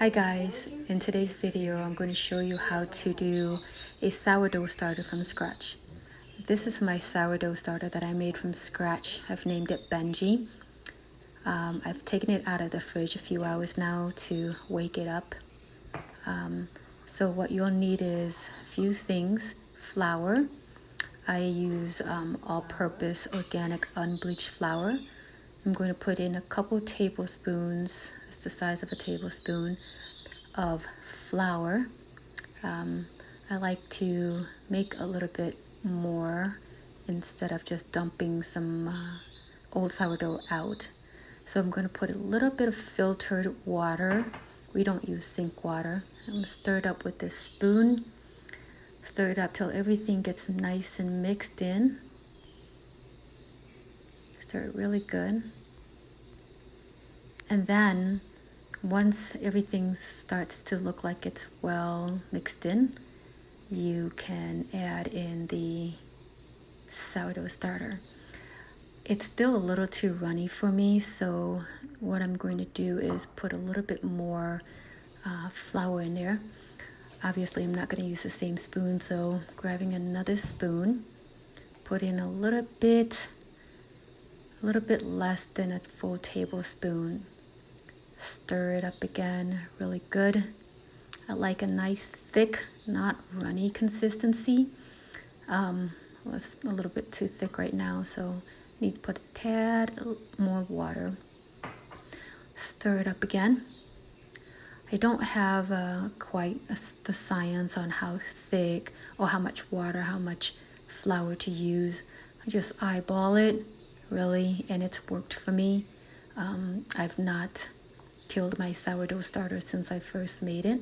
Hi guys, in today's video I'm going to show you how to do a sourdough starter from scratch. This is my sourdough starter that I made from scratch. I've named it Benji. I've taken it out of the fridge a few hours now to wake it up. So what you'll need is a few things. Flour. I use all-purpose organic unbleached flour. I'm going to put in a couple tablespoons, it's the size of a tablespoon, of flour. I like to make a little bit more instead of just dumping some old sourdough out. So I'm going to put a little bit of filtered water. We don't use sink water. I'm going to stir it up with this spoon. Stir it up till everything gets nice and mixed in. Stir it really good. And then once everything starts to look like it's well mixed in, you can add in the sourdough starter. It's still a little too runny for me, so what I'm going to do is put a little bit more flour in there. Obviously, I'm not going to use the same spoon, so grabbing another spoon, put in a little bit less than a full tablespoon. Stir it up again, really good. I like a nice thick, not runny consistency. Well, it's a little bit too thick right now, so I need to put a tad more water. Stir it up again. I don't have quite the science on how thick or how much water, how much flour to use. I just eyeball it, really, and it's worked for me. I've not killed my sourdough starter since I first made it.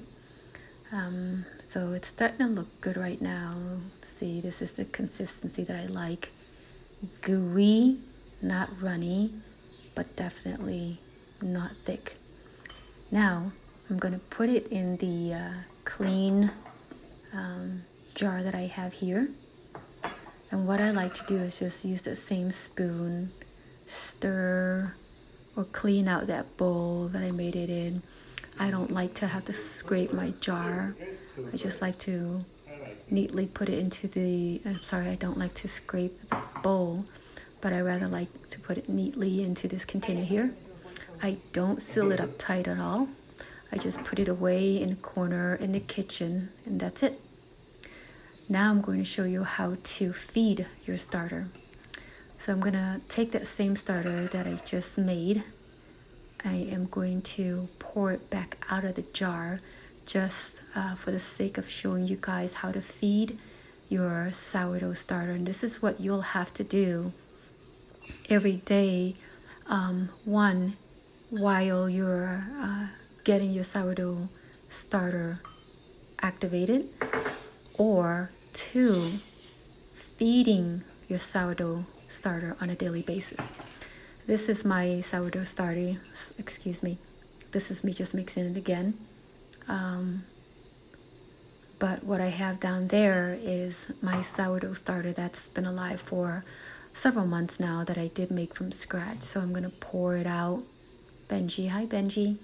So it's starting to look good right now. See, this is the consistency that I like. Gooey, not runny, but definitely not thick. Now, I'm going to put it in the clean jar that I have here. And what I like to do is just use the same spoon, stir or clean out that bowl that I made it in. I don't like to have to scrape my jar. I just like to neatly put it into the, I don't like to scrape the bowl, but I rather like to put it neatly into this container here. I don't seal it up tight at all. I just put it away in a corner in the kitchen, and that's it. Now I'm going to show you how to feed your starter. So I'm going to take that same starter that I just made. I am going to pour it back out of the jar just for the sake of showing you guys how to feed your sourdough starter. And this is what you'll have to do every day. One, while you're getting your sourdough starter activated, or two, feeding your sourdough starter on a daily basis. This is my sourdough starter, excuse me. This is me just mixing it again. But what I have down there is my sourdough starter that's been alive for several months now that I did make from scratch. So I'm going to pour it out. Benji, hi Benji.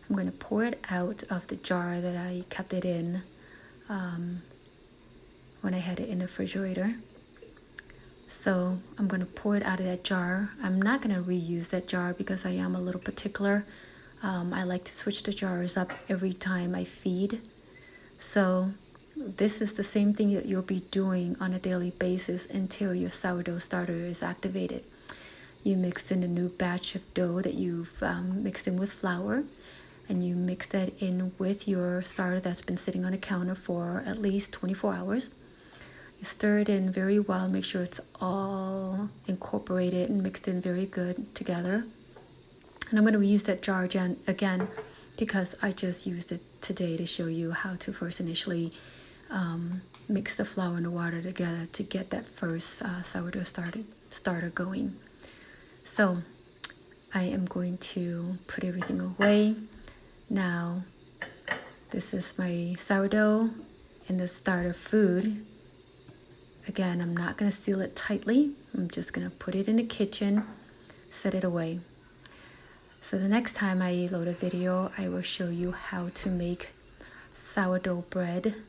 I'm going to pour it out of the jar that I kept it in when I had it in the refrigerator. So I'm going to pour it out of that jar. I'm not going to reuse that jar because I am a little particular. I like to switch the jars up every time I feed. So this is the same thing that you'll be doing on a daily basis until your sourdough starter is activated. You mixed in a new batch of dough that you've mixed in with flour, and you mix that in with your starter that's been sitting on a counter for at least 24 hours. You stir it in very well, make sure it's all incorporated and mixed in very good together. And I'm going to reuse that jar again because I just used it today to show you how to first initially mix the flour and the water together to get that first sourdough starter going. So I am going to put everything away. Now, this is my sourdough and the starter food. Again, I'm not going to seal it tightly. I'm just going to put it in the kitchen, set it away. So the next time I load a video, I will show you how to make sourdough bread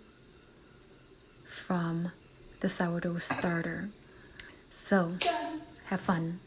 from the sourdough starter. So have fun.